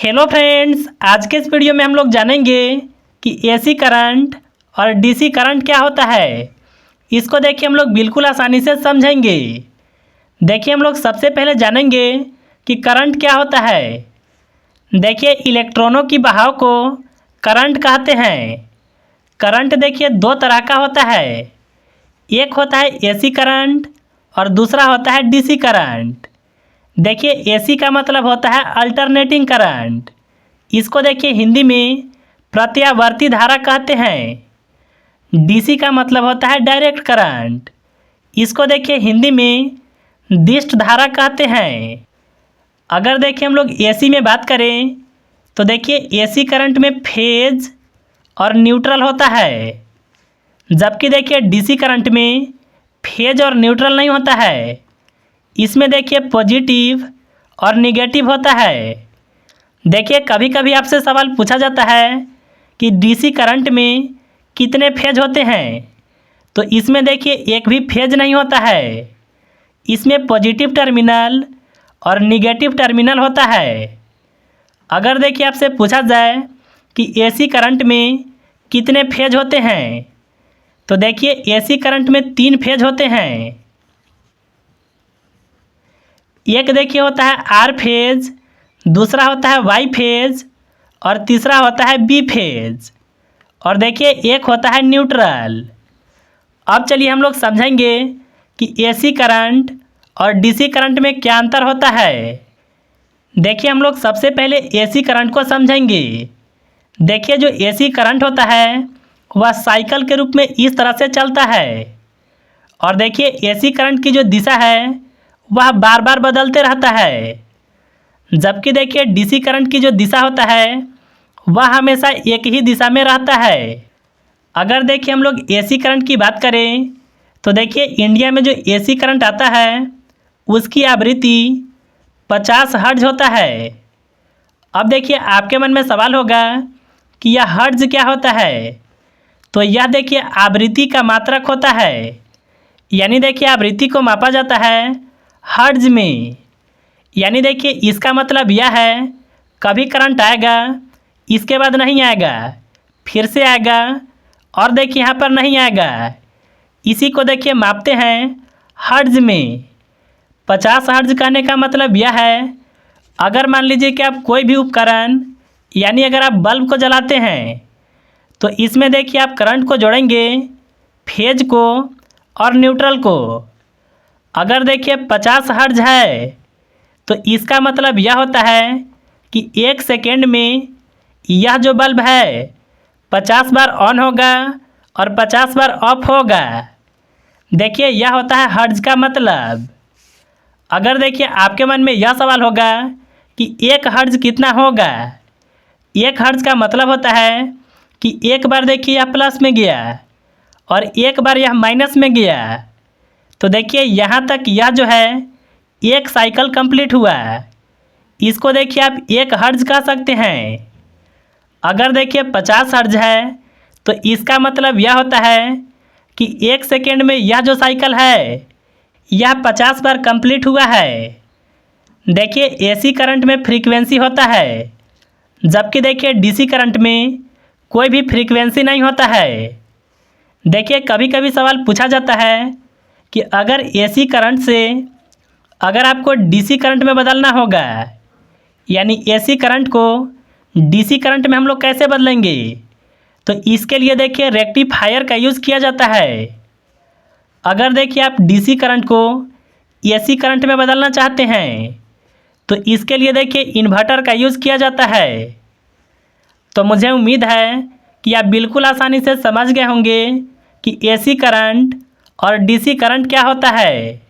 Hello friends, आज के इस वीडियो में हम लोग जानेंगे कि एसी करंट और डीसी करंट क्या होता है। इसको देखिए हम लोग बिल्कुल आसानी से समझेंगे। देखिए हम लोग सबसे पहले जानेंगे कि करंट क्या होता है। देखिए इलेक्ट्रॉनों की बहाव को करंट कहते हैं। करंट देखिए दो तरह का होता है, एक होता है एसी करंट और दूसरा होता है डीसी करंट। देखिए एसी का मतलब होता है अल्टरनेटिंग करंट। इसको देखिए हिंदी में प्रत्यावर्ती धारा कहते हैं। डीसी का मतलब होता है डायरेक्ट करंट। इसको देखिए हिंदी में दिष्ट धारा कहते हैं। अगर देखिए हम लोग एसी में बात करें तो देखिए एसी करंट में फेज और न्यूट्रल होता है, जबकि देखिए डीसी करंट में फेज और न्यूट्रल नहीं होता है। इसमें देखिए पॉजिटिव और निगेटिव होता है। देखिए कभी कभी आपसे सवाल पूछा जाता है कि डीसी करंट में कितने फेज होते हैं, तो इसमें देखिए एक भी फेज नहीं होता है। इसमें पॉजिटिव टर्मिनल और निगेटिव टर्मिनल होता है। अगर देखिए आपसे पूछा जाए कि एसी करंट में कितने फेज होते हैं, तो देखिए एसी करंट में 3 फेज होते हैं। एक देखिए होता है आर फेज, दूसरा होता है वाई फेज और तीसरा होता है बी फेज, और देखिए एक होता है न्यूट्रल। अब चलिए हम लोग समझेंगे कि एसी करंट और डीसी करंट में क्या अंतर होता है। देखिए हम लोग सबसे पहले एसी करंट को समझेंगे। देखिए जो एसी करंट होता है वह साइकिल के रूप में इस तरह से चलता है, और देखिए एसी करंट की जो दिशा है वह बार बार बदलते रहता है, जबकि देखिए डीसी करंट की जो दिशा होता है वह हमेशा एक ही दिशा में रहता है। अगर देखिए हम लोग एसी करंट की बात करें तो देखिए इंडिया में जो एसी करंट आता है उसकी आवृत्ति 50 हर्ट्ज होता है। अब देखिए आपके मन में सवाल होगा कि यह हर्ट्ज क्या होता है, तो यह देखिए आवृत्ति का मात्रक होता है। यानी देखिए आवृत्ति को मापा जाता है हर्ट्ज में। यानी देखिए इसका मतलब यह है कभी करंट आएगा, इसके बाद नहीं आएगा, फिर से आएगा और देखिए यहाँ पर नहीं आएगा। इसी को देखिए मापते हैं हर्ट्ज में। 50 हर्ट्ज कहने का मतलब यह है, अगर मान लीजिए कि आप कोई भी उपकरण यानी अगर आप बल्ब को जलाते हैं तो इसमें देखिए आप करंट को जोड़ेंगे, फेज को और न्यूट्रल को। अगर देखिए 50 हर्ट्ज है तो इसका मतलब यह होता है कि 1 सेकेंड में यह जो बल्ब है 50 बार ऑन होगा और 50 बार ऑफ होगा। देखिए यह होता है हर्ट्ज का मतलब। अगर देखिए आपके मन में यह सवाल होगा कि 1 हर्ट्ज कितना होगा। 1 हर्ट्ज का मतलब होता है कि एक बार देखिए यह प्लस में गया और एक बार यह माइनस में गया, तो देखिए यहाँ तक यह जो है एक साइकिल कंप्लीट हुआ। इसको देखिए आप 1 हर्ट्ज कह सकते हैं। अगर देखिए 50 हर्ट्ज है तो इसका मतलब यह होता है कि 1 सेकेंड में यह जो साइकिल है यह 50 बार कंप्लीट हुआ है। देखिए एसी करंट में फ्रीक्वेंसी होता है, जबकि देखिए डीसी करंट में कोई भी फ्रीक्वेंसी नहीं होता है। देखिए कभी कभी सवाल पूछा जाता है कि अगर एसी करंट से अगर आपको डीसी करंट में बदलना होगा, यानी एसी करंट को डीसी करंट में हम लोग कैसे बदलेंगे, तो इसके लिए देखिए रेक्टिफायर का यूज़ किया जाता है। अगर देखिए आप डीसी करंट को एसी करंट में बदलना चाहते हैं तो इसके लिए देखिए इन्वर्टर का यूज़ किया जाता है। तो मुझे उम्मीद है कि आप बिल्कुल आसानी से समझ गए होंगे कि एसी करंट और डीसी करंट क्या होता है।